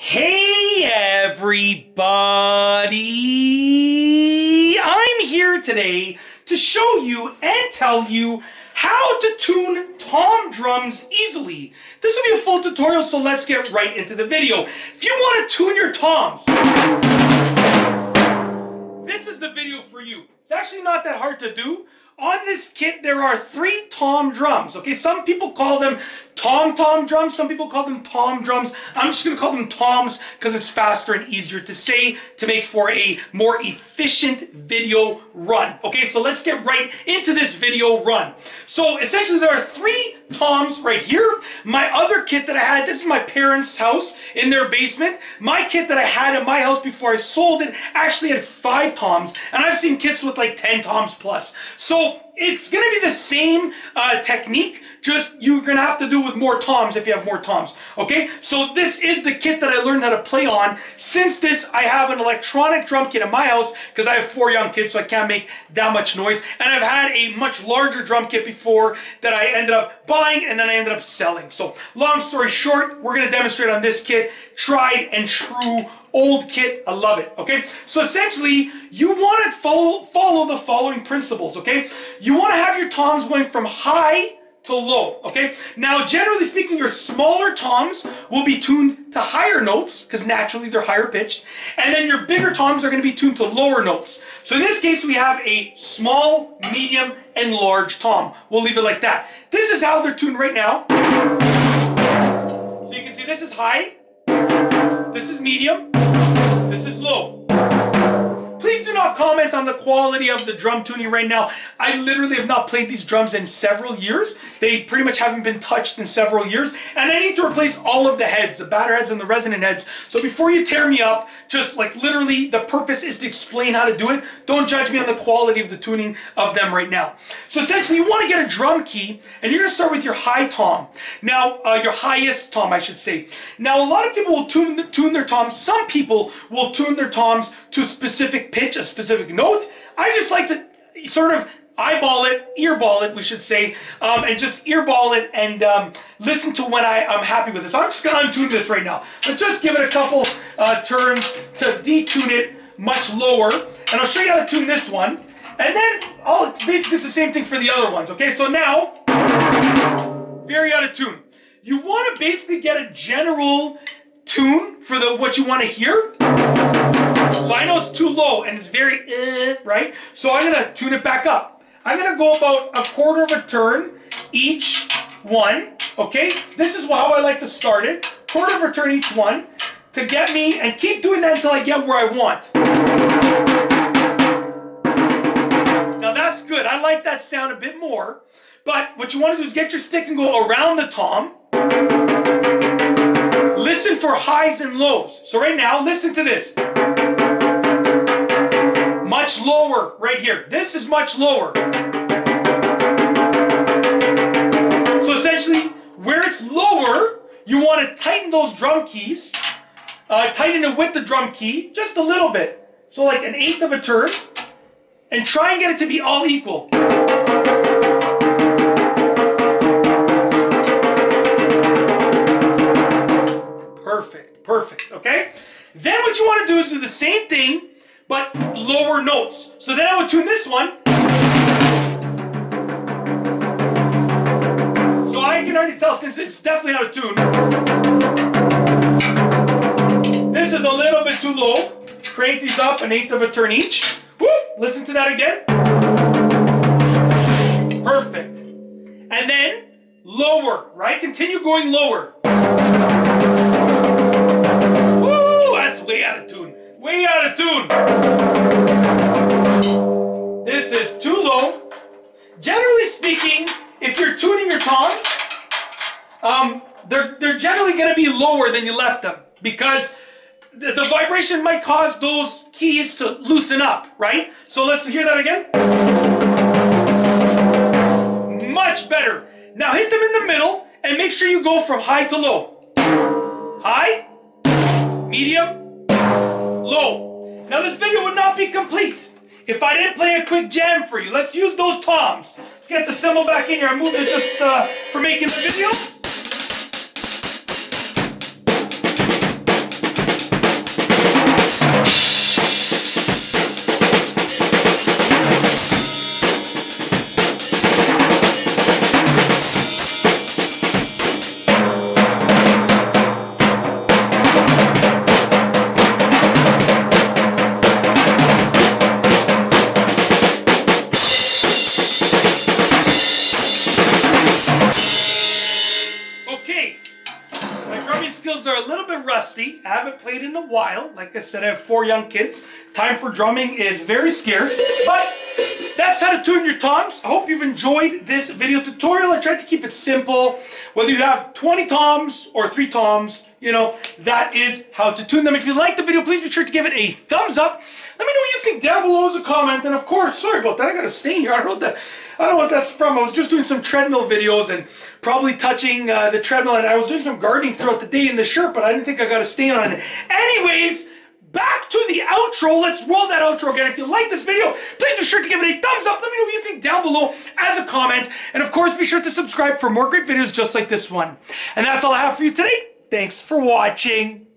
Hey everybody! I'm here today to show you and tell you how to tune tom drums easily. This will be a full tutorial, so let's get right into the video. If you want to tune your toms, this is the video for you. It's actually not that hard to do. On this kit, there are 3 tom drums, okay? Some people call them tom drums, some people call them tom drums. I'm just gonna call them toms because it's faster and easier to say to make for a more efficient video run. Okay, so let's get right into this video run. So essentially there are 3 toms right here. My other kit that I had, this is my parents' house in their basement. My kit that I had at my house before I sold it actually had 5 toms, and I've seen kits with like 10 toms plus. So it's going to be the same technique, just you're going to have to do with more toms if you have more toms, okay? So this is the kit that I learned how to play on. Since this, I have an electronic drum kit in my house because I have 4 young kids, so I can't make that much noise. And I've had a much larger drum kit before that I ended up buying and then I ended up selling. So long story short, we're going to demonstrate on this kit, tried and true old kit. I love it, okay? So essentially, you want to follow the following principles, okay? You want to have your toms going from high to low, okay? Now, generally speaking, your smaller toms will be tuned to higher notes, because naturally they're higher pitched, and then your bigger toms are going to be tuned to lower notes. So in this case, we have a small, medium, and large tom. We'll leave it like that. This is how they're tuned right now. So you can see this is high, this is medium, this is low. Please do not comment on the quality of the drum tuning right now. I literally have not played these drums in several years. They pretty much haven't been touched in several years. And I need to replace all of the heads, the batter heads and the resonant heads. So before you tear me up, just like literally the purpose is to explain how to do it. Don't judge me on the quality of the tuning of them right now. So essentially you want to get a drum key and you're going to start with your high tom. Now, your highest tom, I should say. Now, a lot of people will tune their toms. Some people will tune their toms to a specific pitch, a specific note. I just like to sort of eyeball it, earball it, we should say, and just earball it and listen to when I'm happy with it. So I'm just going to untune this right now. Let's just give it a couple turns to detune it much lower, and I'll show you how to tune this one. And then, basically it's the same thing for the other ones, okay? So now, very out of tune. You want to basically get a general tune for what you want to hear. So I know it's too low and it's very right? So I'm going to tune it back up. I'm going to go about a quarter of a turn each one, okay? This is how I like to start it. Quarter of a turn each one to get me, and keep doing that until I get where I want. Now that's good. I like that sound a bit more. But what you want to do is get your stick and go around the tom. Listen for highs and lows. So right now, listen to this. Much lower right here. This is much lower. So essentially, where it's lower, you want to tighten those drum keys. Tighten it with the drum key, just a little bit. So like an 1/8 of a turn. And try and get it to be all equal. Perfect, okay? Then what you want to do is do the same thing, but lower notes. So then I would tune this one. So I can already tell, since it's definitely out of tune, this is a little bit too low. Crank these up 1/8 of a turn each. Woo! Listen to that again. Perfect. And then lower, right? Continue going lower. Way out of tune. Way out of tune. This is too low. Generally speaking, if you're tuning your toms, they're generally going to be lower than you left them because the vibration might cause those keys to loosen up, right? So let's hear that again. Much better. Now hit them in the middle and make sure you go from high to low. High, medium, low. Now this video would not be complete if I didn't play a quick jam for you. Let's use those toms. Let's get the cymbal back in here. I moved it just for making the video. rusty. I haven't played in a while. Like I said, I have 4 young kids. Time for drumming is very scarce. But that's how to tune your toms. I hope you've enjoyed this video tutorial. I tried to keep it simple. Whether you have 20 toms or 3 toms, you know, that is how to tune them. If you liked the video, please be sure to give it a thumbs up. Let me know what you think down below as a comment. And of course, sorry about that. I got a stain here. I don't know what that's from. I was just doing some treadmill videos and probably touching the treadmill. And I was doing some gardening throughout the day in the shirt, but I didn't think I got a stain on it. Anyways, back to the outro. Let's roll that outro again. If you like this video, please be sure to give it a thumbs up. Let me know what you think down below as a comment. And of course, be sure to subscribe for more great videos just like this one. And that's all I have for you today. Thanks for watching.